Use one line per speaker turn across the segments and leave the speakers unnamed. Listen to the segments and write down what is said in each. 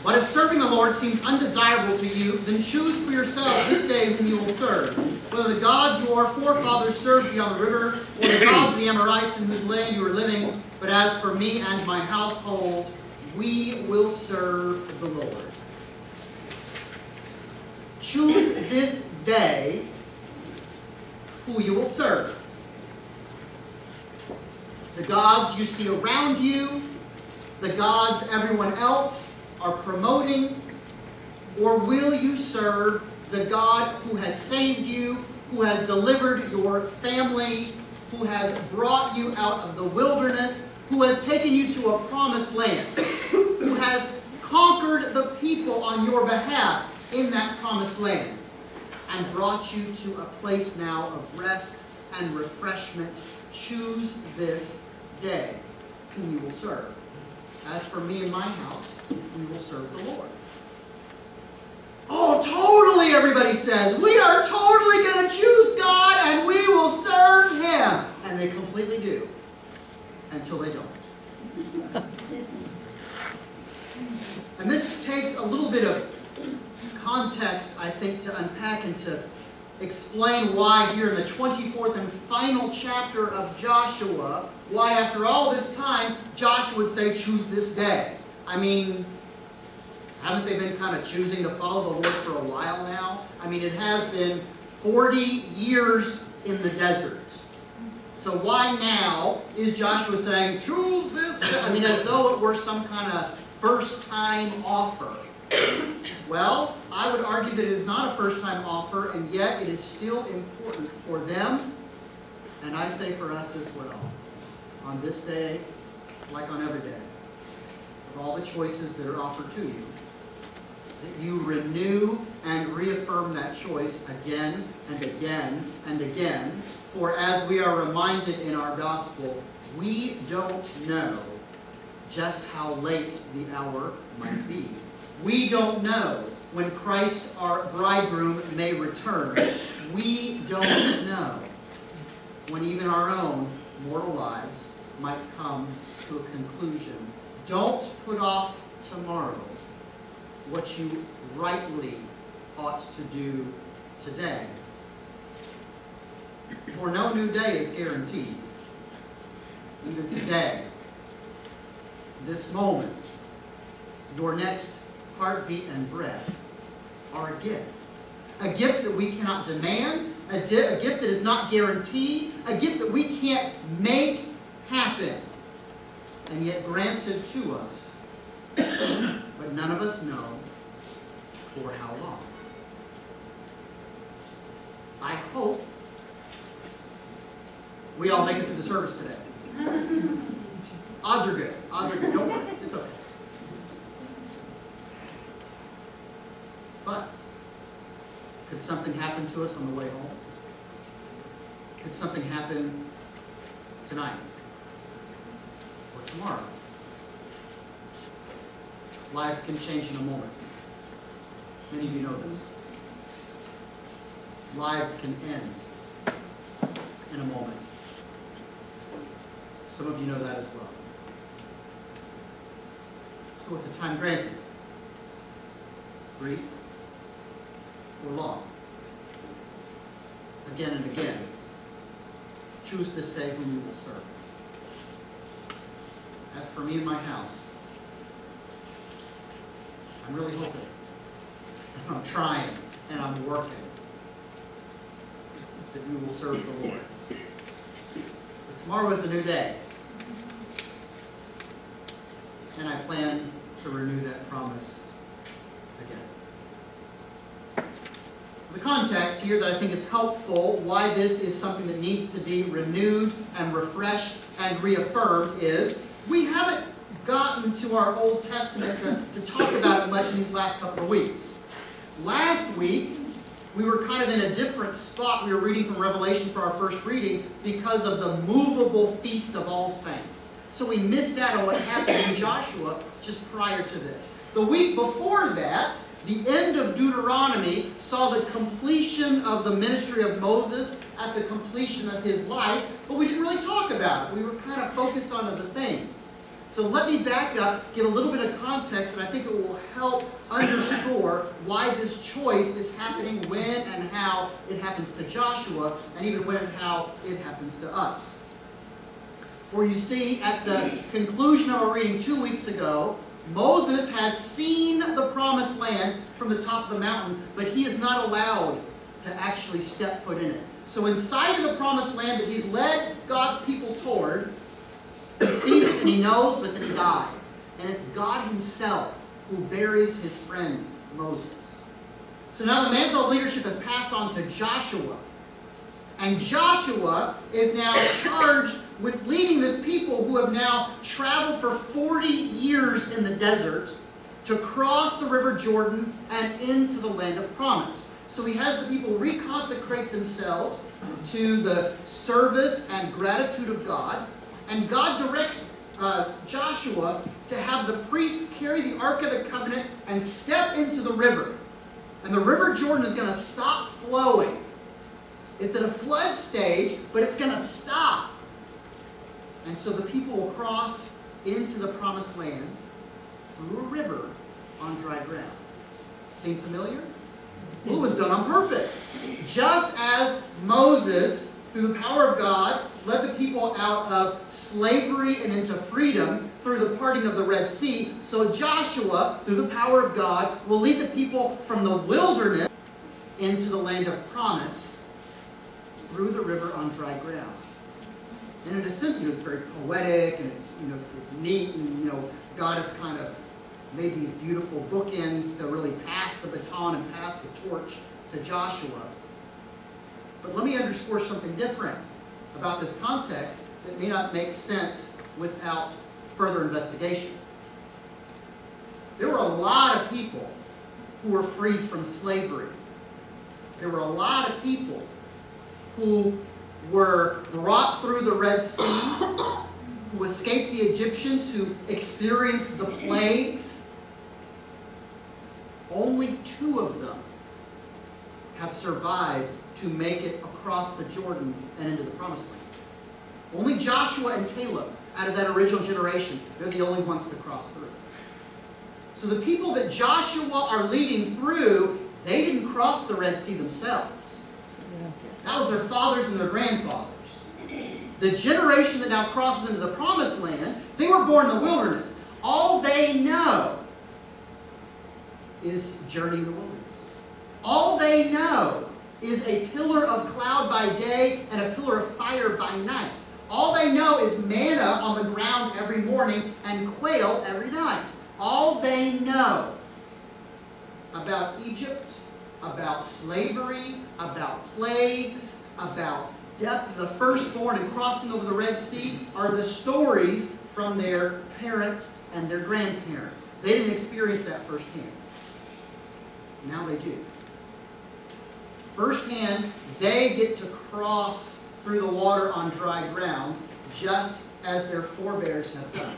But if serving the Lord seems undesirable to you, then choose for yourselves this day whom you will serve, whether the gods your forefathers served beyond the river, or the gods of the Amorites in whose land you are living. But as for me and my household, we will serve the Lord. Choose this day who you will serve. The gods you see around you, the gods everyone else are promoting, or will you serve the God who has saved you, who has delivered your family, who has brought you out of the wilderness, who has taken you to a promised land, who has conquered the people on your behalf in that promised land, and brought you to a place now of rest and refreshment? Choose this day whom you will serve. As for me and my house, we will serve the Lord. Oh, totally, everybody says. We are totally going to choose God and we will serve Him. And they completely do. Until they don't. And this takes a little bit of context, I think, to unpack and to explain why here in the 24th and final chapter of Joshua, why after all this time, Joshua would say, choose this day. I mean, haven't they been kind of choosing to follow the Lord for a while now? I mean, it has been 40 years in the desert. So why now is Joshua saying, choose this day? I mean, as though it were some kind of first-time offer. Well, I would argue that it is not a first-time offer, and yet it is still important for them, and I say for us as well, on this day, like on every day, of all the choices that are offered to you, that you renew and reaffirm that choice again and again and again, for as we are reminded in our gospel, we don't know just how late the hour might be. We don't know when Christ, our bridegroom, may return. We don't know when even our own mortal lives might come to a conclusion. Don't put off tomorrow what you rightly ought to do today. For no new day is guaranteed. Even today, this moment, your next heartbeat and breath are a gift. A gift that we cannot demand, a gift that is not guaranteed, a gift that we can't make happen, and yet granted to us, but none of us know for how long. I hope we all make it through the service today. Odds are good. Odds are good. Don't worry. It's okay. But could something happen to us on the way home? Could something happen tonight or tomorrow? Lives can change in a moment. Many of you know this. Lives can end in a moment. Some of you know that as well. So with the time granted, brief or long, again and again, choose this day whom you will serve. As for me and my house, I'm really hoping, and I'm trying, and I'm working, that we will serve the Lord. But tomorrow is a new day, and I plan to renew that promise again. The context here that I think is helpful, why this is something that needs to be renewed and refreshed and reaffirmed, is we haven't gotten to our Old Testament to talk about it much in these last couple of weeks. Last week, we were kind of in a different spot. We were reading from Revelation for our first reading because of the movable Feast of All Saints. So we missed out on what happened in Joshua just prior to this. The week before that, the end of Deuteronomy saw the completion of the ministry of Moses at the completion of his life, but we didn't really talk about it. We were kind of focused on other things. So let me back up, give a little bit of context, and I think it will help underscore why this choice is happening when and how it happens to Joshua, and even when and how it happens to us. For you see, at the conclusion of our reading 2 weeks ago, Moses has seen the promised land from the top of the mountain, but he is not allowed to actually step foot in it. So inside of the promised land that he's led God's people toward, he sees it and he knows, but then he dies. And it's God himself who buries his friend Moses. So now the mantle of leadership has passed on to Joshua. And Joshua is now charged with leading this people who have now traveled for 40 years in the desert to cross the river Jordan and into the land of promise. So he has the people reconsecrate themselves to the service and gratitude of God. And God directs Joshua to have the priest carry the Ark of the Covenant and step into the river. And the river Jordan is going to stop flowing. It's at a flood stage, but it's going to stop. And so the people will cross into the promised land through a river on dry ground. Seem familiar? Well, it was done on purpose. Just as Moses, through the power of God, led the people out of slavery and into freedom through the parting of the Red Sea, so Joshua, through the power of God, will lead the people from the wilderness into the land of promise through the river on dry ground. And in a sense, it's very poetic and it's neat, and God has kind of made these beautiful bookends to really pass the baton and pass the torch to Joshua. But let me underscore something different about this context that may not make sense without further investigation. There were a lot of people who were freed from slavery. There were a lot of people who were brought through the Red Sea, who escaped the Egyptians, who experienced the plagues. Only 2 of them have survived to make it across the Jordan and into the Promised Land. Only Joshua and Caleb, out of that original generation, they're the only ones to cross through. So the people that Joshua are leading through, they didn't cross the Red Sea themselves. That was their fathers and their grandfathers. The generation that now crosses into the Promised Land, they were born in the wilderness. All they know is journey in the wilderness. All they know is a pillar of cloud by day and a pillar of fire by night. All they know is manna on the ground every morning and quail every night. All they know about Egypt, about slavery, about plagues, about death of the firstborn and crossing over the Red Sea are the stories from their parents and their grandparents. They didn't experience that firsthand. Now they do. Firsthand, they get to cross through the water on dry ground, just as their forebears have done.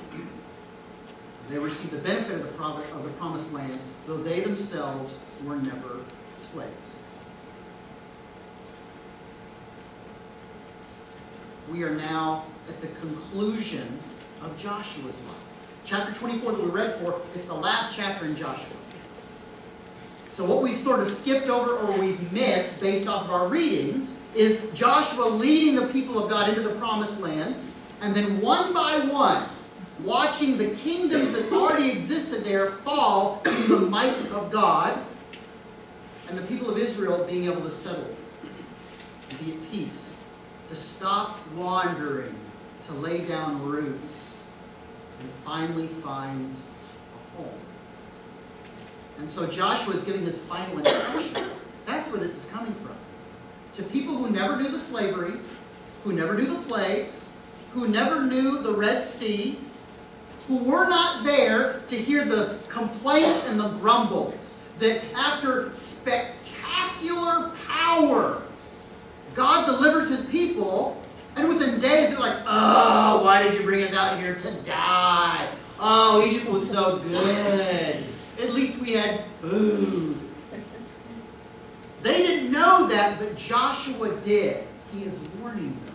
They receive the benefit of the promised land, though they themselves were never slaves. We are now at the conclusion of Joshua's life. Chapter 24 that we read for, it's the last chapter in Joshua. So what we sort of skipped over or we've missed based off of our readings is Joshua leading the people of God into the promised land, and then one by one watching the kingdoms that already existed there fall to the might of God, and the people of Israel being able to settle, to be at peace, to stop wandering, to lay down roots, and finally find a home. And so Joshua is giving his final instructions. That's where this is coming from. To people who never knew the slavery, who never knew the plagues, who never knew the Red Sea, who were not there to hear the complaints and the grumbles, that after spectacular power, God delivers his people, and within days they're like, oh, why did you bring us out here to die? Oh, Egypt was so good. At least we had food. They didn't know that, but Joshua did. He is warning them.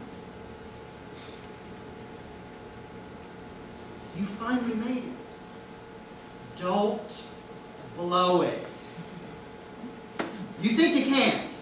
You finally made it. Don't blow it. You think you can't.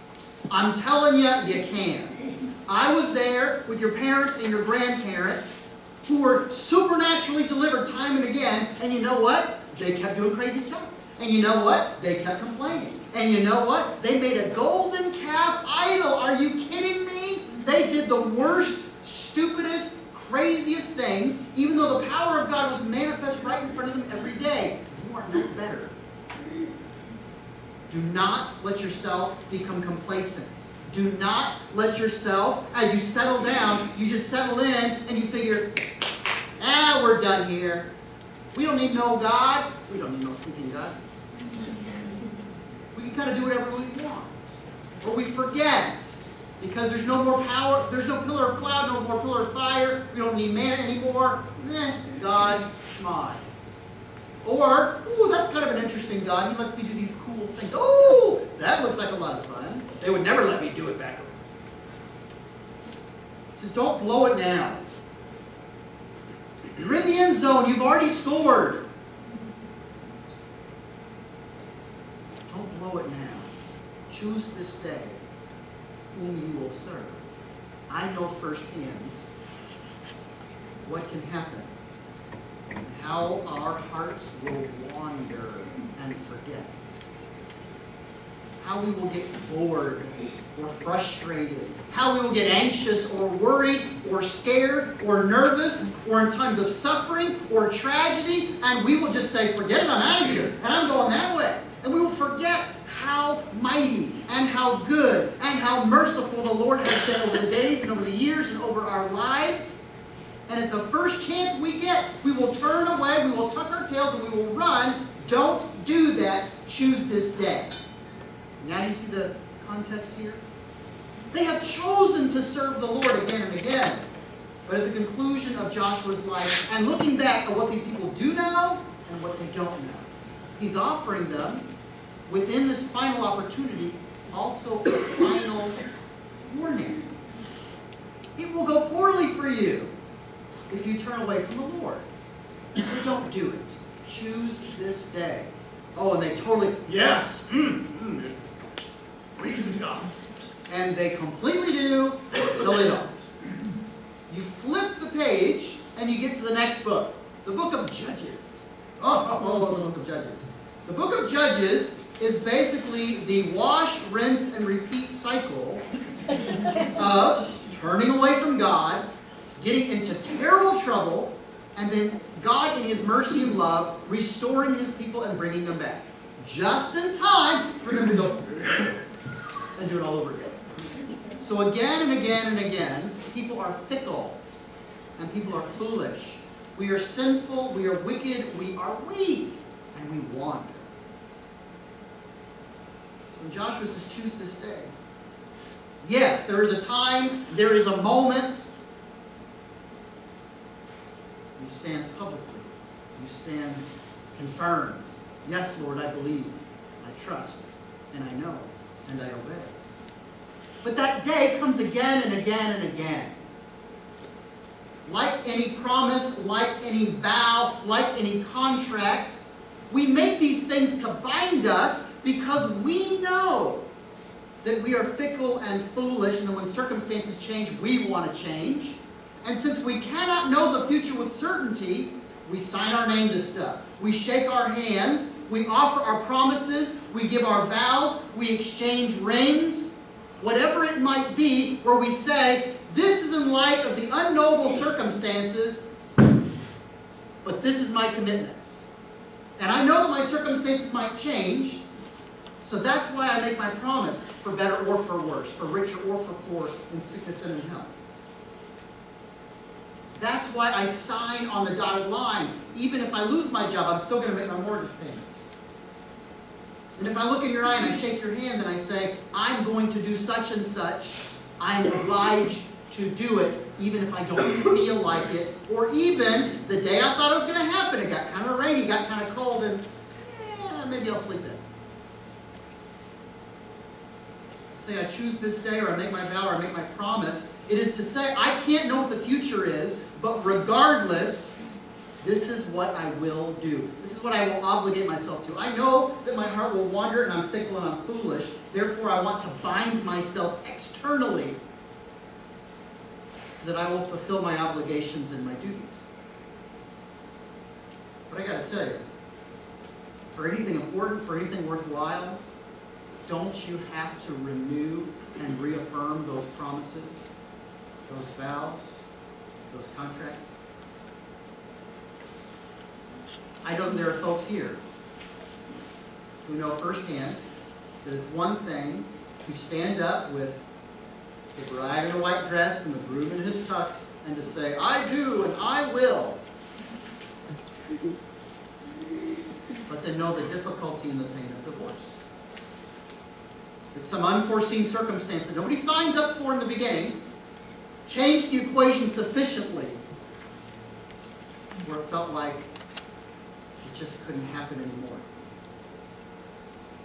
I'm telling you, you can. I was there with your parents and your grandparents who were supernaturally delivered time and again, and you know what? They kept doing crazy stuff. And you know what? They kept complaining. And you know what? They made a golden calf idol. Are you kidding me? They did the worst, stupidest, craziest things, even though the power of God was manifest right in front of them every day. You are no better. Do not let yourself become complacent. Do not let yourself, as you settle down, you just settle in and you figure, we're done here. We don't need no God. We don't need no stinking God. We can kind of do whatever we want. Or we forget. Because there's no more power, there's no pillar of cloud, no more pillar of fire. We don't need manna anymore. God, shmai. Or, that's kind of an interesting God. He lets me do these cool things. That looks like a lot of fun. They would never let me do it back home. He says, don't blow it now. You're in the end zone. You've already scored. Don't blow it now. Choose this day whom you will serve. I know firsthand what can happen. How our hearts will wander and forget. How we will get bored or frustrated. How we will get anxious or worried or scared or nervous or in times of suffering or tragedy. And we will just say, forget it, I'm out of here. And I'm going that way. And we will forget how mighty and how good and how merciful the Lord has been over the days and over the years and over our lives. And at the first chance we get, we will turn away, we will tuck our tails, and we will run. Don't do that. Choose this day. Now do you see the context here? They have chosen to serve the Lord again and again. But at the conclusion of Joshua's life, and looking back at what these people do know and what they don't know, he's offering them, within this final opportunity, also a final warning. It will go poorly for you if you turn away from the Lord. So don't do it. Choose this day. And they totally, yes, we choose God. And they completely do. No, they don't. You flip the page and you get to the next book. The book of Judges. The book of Judges. The book of Judges is basically the wash, rinse, and repeat cycle of turning away from God, getting into terrible trouble, and then God in His mercy and love restoring His people and bringing them back. Just in time for them to go and do it all over again. So again and again and again, people are fickle and people are foolish. We are sinful, we are wicked, we are weak, and we wander. So when Joshua says, choose this day, yes, there is a time, there is a moment. You stand publicly. You stand confirmed. Yes, Lord, I believe, I trust, and I know, and I obey. But that day comes again and again and again. Like any promise, like any vow, like any contract, we make these things to bind us because we know that we are fickle and foolish, and that when circumstances change, we want to change. And since we cannot know the future with certainty, we sign our name to stuff. We shake our hands. We offer our promises. We give our vows. We exchange rings. Whatever it might be, where we say, this is in light of the unknowable circumstances, but this is my commitment. And I know that my circumstances might change, so that's why I make my promise, for better or for worse, for richer or for poor, in sickness and in health. That's why I sign on the dotted line. Even if I lose my job, I'm still going to make my mortgage payments. And if I look in your eye and I shake your hand and I say, I'm going to do such and such, I'm obliged to do it, even if I don't feel like it. Or even the day I thought it was going to happen, it got kind of rainy, got kind of cold, and maybe I'll sleep in. Say I choose this day, or I make my vow, or I make my promise. It is to say I can't know what the future is, but regardless, This is what I will do. This is what I will obligate myself to. I know that my heart will wander and I'm fickle and I'm foolish. Therefore, I want to bind myself externally so that I will fulfill my obligations and my duties. But I got to tell you, for anything important, for anything worthwhile, don't you have to renew and reaffirm those promises, those vows, those contracts? I know there are folks here who know firsthand that it's one thing to stand up with the bride in a white dress and the groom in his tux and to say, I do and I will.
That's pretty.
But then know the difficulty and the pain of divorce. It's some unforeseen circumstance that nobody signs up for in the beginning changed the equation sufficiently where it felt like it just couldn't happen anymore.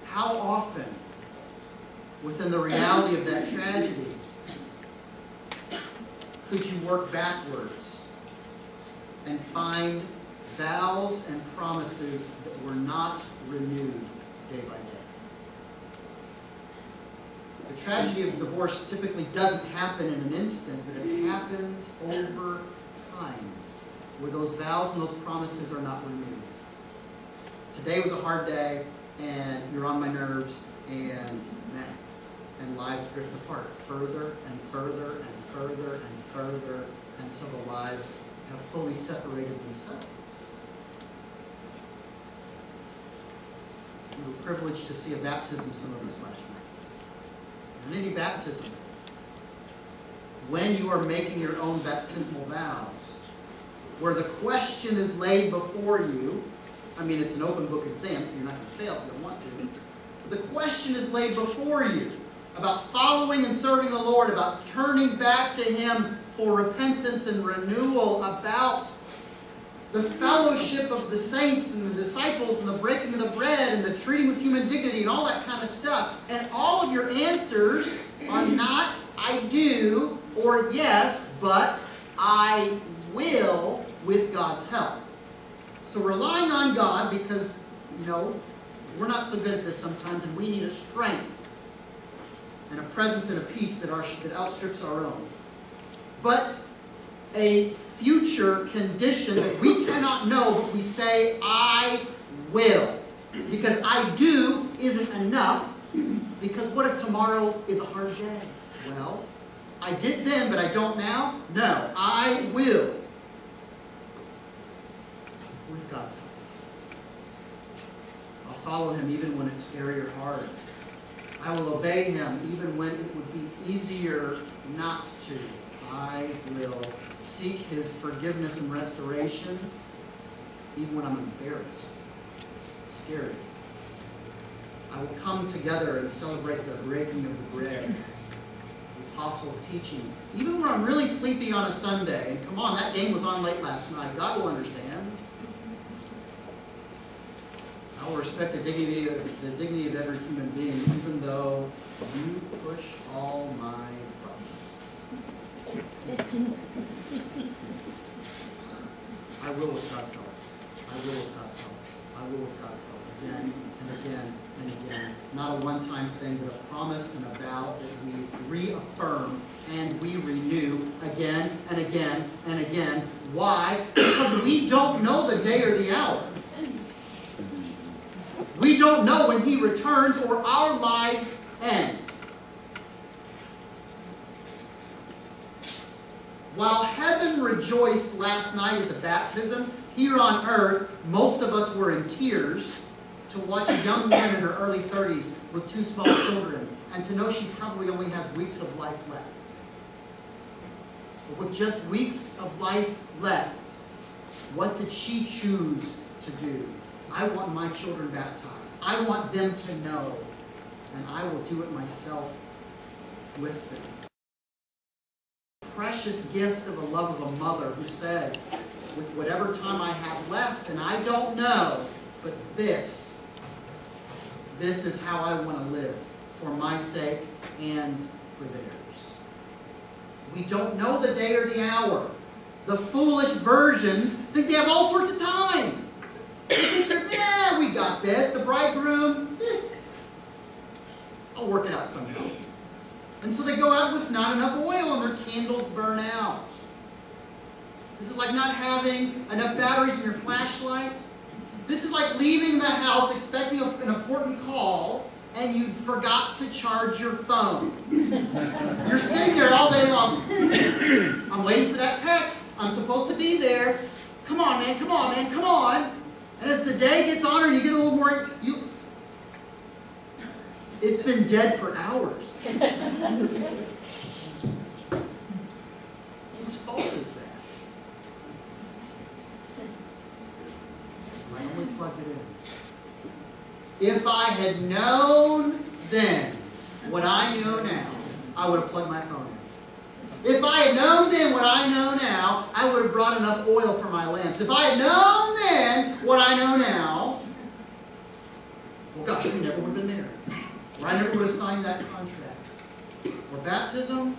How often, within the reality of that tragedy, could you work backwards and find vows and promises that were not renewed day by day? The tragedy of divorce typically doesn't happen in an instant, but it happens over time, where those vows and those promises are not renewed. Today was a hard day, and you're on my nerves, and lives drift apart further and further and further and further until the lives have fully separated themselves. We were privileged to see a baptism, some of us, last night. And any baptism, when you are making your own baptismal vows, where the question is laid before you, I mean, it's an open book exam, so you're not going to fail if you don't want to. But the question is laid before you about following and serving the Lord, about turning back to Him for repentance and renewal, about the fellowship of the saints and the disciples and the breaking of the bread and the treating with human dignity and all that kind of stuff. And all of your answers are not, I do, or yes, but I will with God's help. So relying on God because, we're not so good at this sometimes, and we need a strength and a presence and a peace that outstrips our own. But a future condition that we cannot know, but we say, I will. Because I do isn't enough, because what if tomorrow is a hard day? Well, I did then, but I don't now? No, I will. With God's help. I'll follow Him even when it's scary or hard. I will obey Him even when it would be easier not to. I will seek His forgiveness and restoration even when I'm embarrassed, scared. I will come together and celebrate the breaking of the bread, the apostles' teaching, even when I'm really sleepy on a Sunday. And come on, that game was on late last night. God will understand. I will respect the dignity of every human being, even though you push all my buttons. I will with God's help. I will with God's help. I will with God's help. Again and again and again. Not a one-time thing, but a promise and a vow that we reaffirm and we renew again and again and again. Why? Because we don't know the day or the hour. We don't know when He returns or our lives end. While heaven rejoiced last night at the baptism, here on earth, most of us were in tears to watch a young woman in her early 30s with 2 small children and to know she probably only has weeks of life left. But with just weeks of life left, what did she choose to do? I want my children baptized. I want them to know, and I will do it myself with them. Precious gift of the love of a mother who says, with whatever time I have left, and I don't know, but this is how I want to live for my sake and for theirs. We don't know the day or the hour. The foolish virgins Think they have all sorts of time. They think they're, yeah, we got this. The bridegroom, I'll work it out somehow. And so they go out with not enough oil and their candles burn out. This is like not having enough batteries in your flashlight. This is like leaving the house expecting an important call and you forgot to charge your phone. You're sitting there all day long. I'm waiting for that text. I'm supposed to be there. Come on, man, come on, man, come on. And as the day gets on and you get a little more, it's been dead for hours. Whose fault is that? I only plugged it in. If I had known then what I know now, I would have plugged my phone in. If I had known then what I know now, I would have brought enough oil for my lamps. If I had known then what I know now, well, gosh, we never would have been married. Or I never would have signed that contract. Or baptism.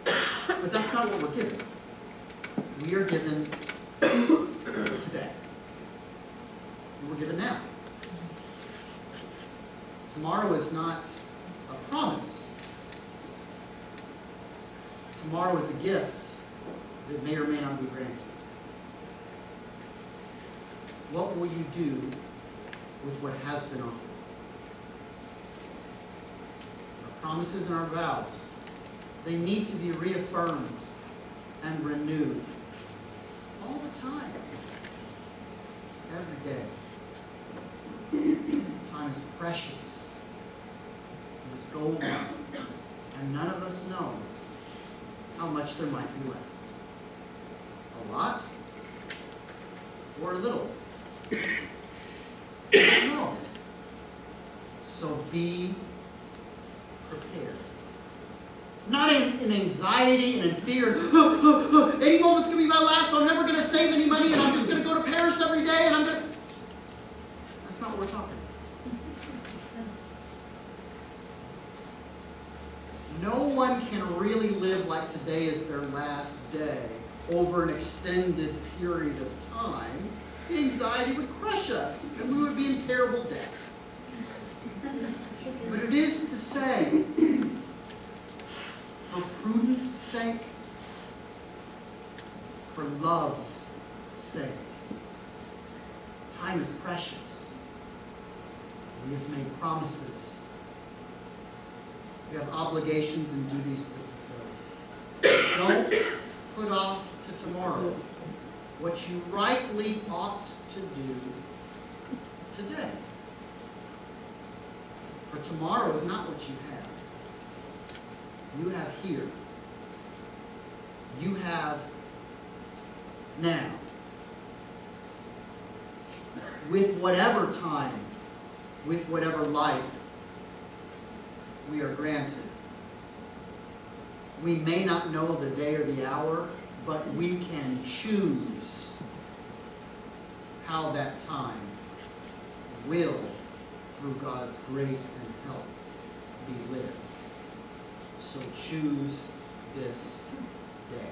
But that's not what we're given. We are given today. We're given now. Tomorrow is not a promise. Tomorrow is a gift that may or may not be granted. What will you do with what has been offered? Our promises and our vows, they need to be reaffirmed and renewed all the time, every day. Time is precious, and it's golden, and none of us know how much there might be left. A lot or a little. I don't know. So be prepared. Not in anxiety and in fear. Any moment's going to be my last, so I'm never going to save any money, and I'm just going to go to Paris every day, and I'm going to... That's not what we're talking about. No one can really live like today is their last day over an extended period of time. The anxiety would crush us, and we would be in terrible debt. But it is to say, for prudence sake, for love's sake. Time is precious. We have made promises. We have obligations and duties to fulfill. Don't put off to tomorrow what you rightly ought to do today. For tomorrow is not what you have. You have here. You have now. With whatever time, with whatever life we are granted. We may not know the day or the hour, but we can choose how that time will, through God's grace and help, be lived. So choose this day.